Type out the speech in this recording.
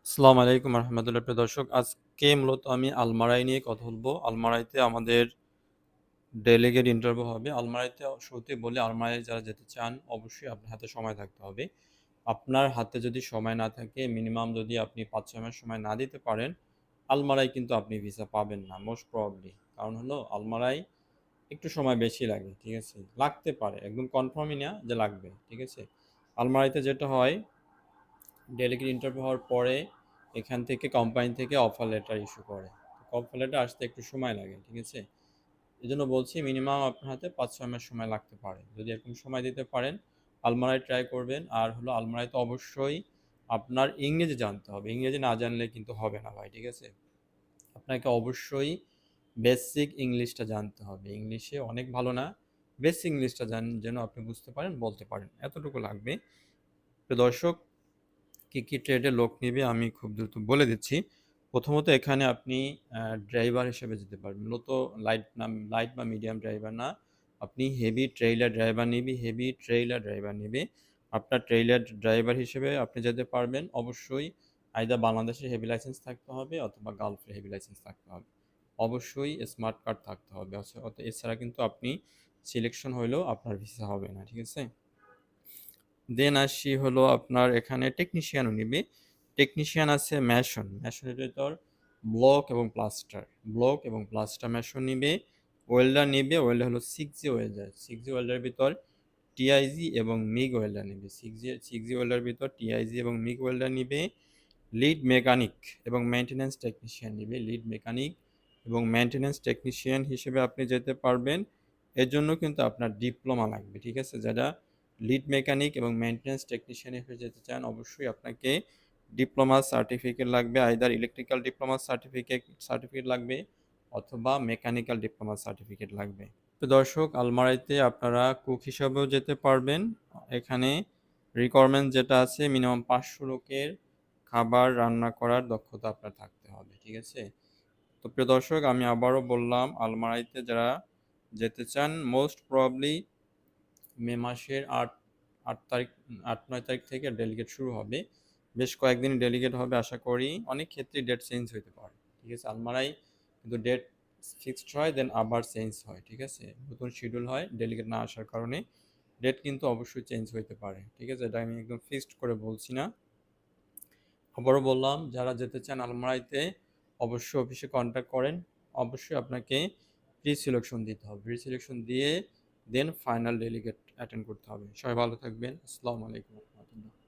আসসালামু আলাইকুম রহমতুল্লাহ। প্রিয় দর্শক, আজকে মূলত আমি আলমারাই নিয়ে কথা বলবো। আলমারাইতে আমাদের ডেলিগেট ইন্টারভিউ হবে। আলমারাইতে শুরুতেই বলি, আলমারাই যারা যেতে চান অবশ্যই আপনার হাতে সময় থাকতে হবে। আপনার হাতে যদি সময় না থাকে, মিনিমাম যদি আপনি ৫-৬ মাস সময় না দিতে পারেন, আলমারাই কিন্তু আপনি ভিসা পাবেন না মোস্ট প্রবাবলি। কারণ হলো আলমারাই একটু সময় বেশি লাগে, ঠিক আছে? লাগতে পারে, একদম কনফার্মই না যে লাগবে, ঠিক আছে? আলমারাইতে যেটা হয়, ডেলিগেট ইন্টারভিউ হওয়ার পরে এখান থেকে কোম্পানি থেকে অফার লেটার ইস্যু করে। অফার লেটার আসতে একটু সময় লাগে, ঠিক আছে? এই জন্য বলছি মিনিমাম আপনার হাতে ৫-৬ মাস সময় লাগতে পারে। যদি এরকম সময় দিতে পারেন, আলমারাই ট্রাই করবেন। আর হলো আলমারাইতে অবশ্যই আপনার ইংরেজি জানতে হবে। ইংরেজি না জানলে কিন্তু হবে না ভাই, ঠিক আছে? আপনাকে অবশ্যই বেসিক ইংলিশটা জানতে হবে। ইংলিশে অনেক ভালো না, বেসিক ইংলিশটা যেন আপনি বুঝতে পারেন, বলতে পারেন, এতটুকু লাগবে। তো দর্শক, কী কী ট্রেডে লোক নিবে আমি খুব দ্রুত বলে দিচ্ছি। প্রথমত এখানে আপনি ড্রাইভার হিসেবে যেতে পারবেন। মূলত লাইট বা মিডিয়াম ড্রাইভার না, আপনি হেভি ট্রেইলার ড্রাইভার নিবি, হেভি ট্রেইলার ড্রাইভার নিবে। আপনার ট্রেইলার ড্রাইভার হিসেবে আপনি যেতে পারবেন। অবশ্যই আইদার বাংলাদেশের হেভি লাইসেন্স থাকতে হবে অথবা গালফের হেভি লাইসেন্স থাকতে হবে। অবশ্যই স্মার্ট কার্ড থাকতে হবে। এছাড়া কিন্তু আপনি সিলেকশন হইলেও আপনার ভিসা হবে না, ঠিক আছে? দেন আসি হলো আপনার এখানে টেকনিশিয়ানও নিবে। টেকনিশিয়ান আছে ম্যাসন, ম্যাসনের ভিতর ব্লক এবং প্লাস্টার ম্যাসন নিবে। ওয়েল্ডার নিবে, ওয়েল্ডার হলো 6G ওয়েল্ডার। 6G ওয়েল্ডারের ভিতর টিআইজি এবং মিগ ওয়েল্ডার নিবে। 6G ওয়েল্ডারের ভিতর টিআইজি এবং মিগ ওয়েল্ডার নিবে। লিড মেকানিক এবং মেইনটেন্যান্স টেকনিশিয়ান নিবে। লিড মেকানিক এবং মেইনটেন্যান্স টেকনিশিয়ান হিসেবে আপনি যেতে পারবেন। এর জন্য কিন্তু আপনার ডিপ্লোমা লাগবে, ঠিক আছে? যারা লিড মেকানিক এবং মেইনটেন্যান্স টেকনিশিয়ান হিসেবে যেতে চান, অবশ্যই আপনাকে ডিপ্লোমা সার্টিফিকেট লাগবে। আইদার ইলেকট্রিক্যাল ডিপ্লোমা সার্টিফিকেট লাগবে অথবা মেকানিক্যাল ডিপ্লোমা সার্টিফিকেট লাগবে। তো দর্শক, আলমারাইতে আপনারা কুক হিসাবেও যেতে পারবেন। এখানে রিকোয়ারমেন্ট যেটা আছে, মিনিমাম 500 লোকের খাবার রান্না করার দক্ষতা আপনার থাকতে হবে, ঠিক আছে? তো প্রিয় দর্শক, আমি আবারও বললাম, আলমারাইতে যারা যেতে চান মোস্ট প্রবাবলি মে মাসের 8 তারিখ, 8-9 তারিখ থেকে ডেলিগেট শুরু হবে। বেশ কয়েকদিন ডেলিগেট হবে আশা করি। অনেক ক্ষেত্রে ডেট চেঞ্জ হতে পারে, ঠিক আছে? আলমারাই কিন্তু ডেট ফিক্সড হয়, দেন আবার চেঞ্জ হয়, ঠিক আছে? নতুন শিডিউল হয় ডেলিগেট না আসার কারণে। ডেট কিন্তু অবশ্যই চেঞ্জ হতে পারে, ঠিক আছে? এটা আমি একদম ফিক্সড করে বলছি না। আবারও বললাম, যারা যেতে চান আলমারাইতে অবশ্যই অফিসে কন্ট্যাক্ট করেন। অবশ্যই আপনাকে প্রি সিলেকশন দিতে হবে। প্রি সিলেকশন দিয়ে দেন ফাইনাল ডেলিগেট অ্যাটেন্ড করতে হবে। সবাই ভালো থাকবেন। আসসালামু আলাইকুম রহমতুল্লাহ।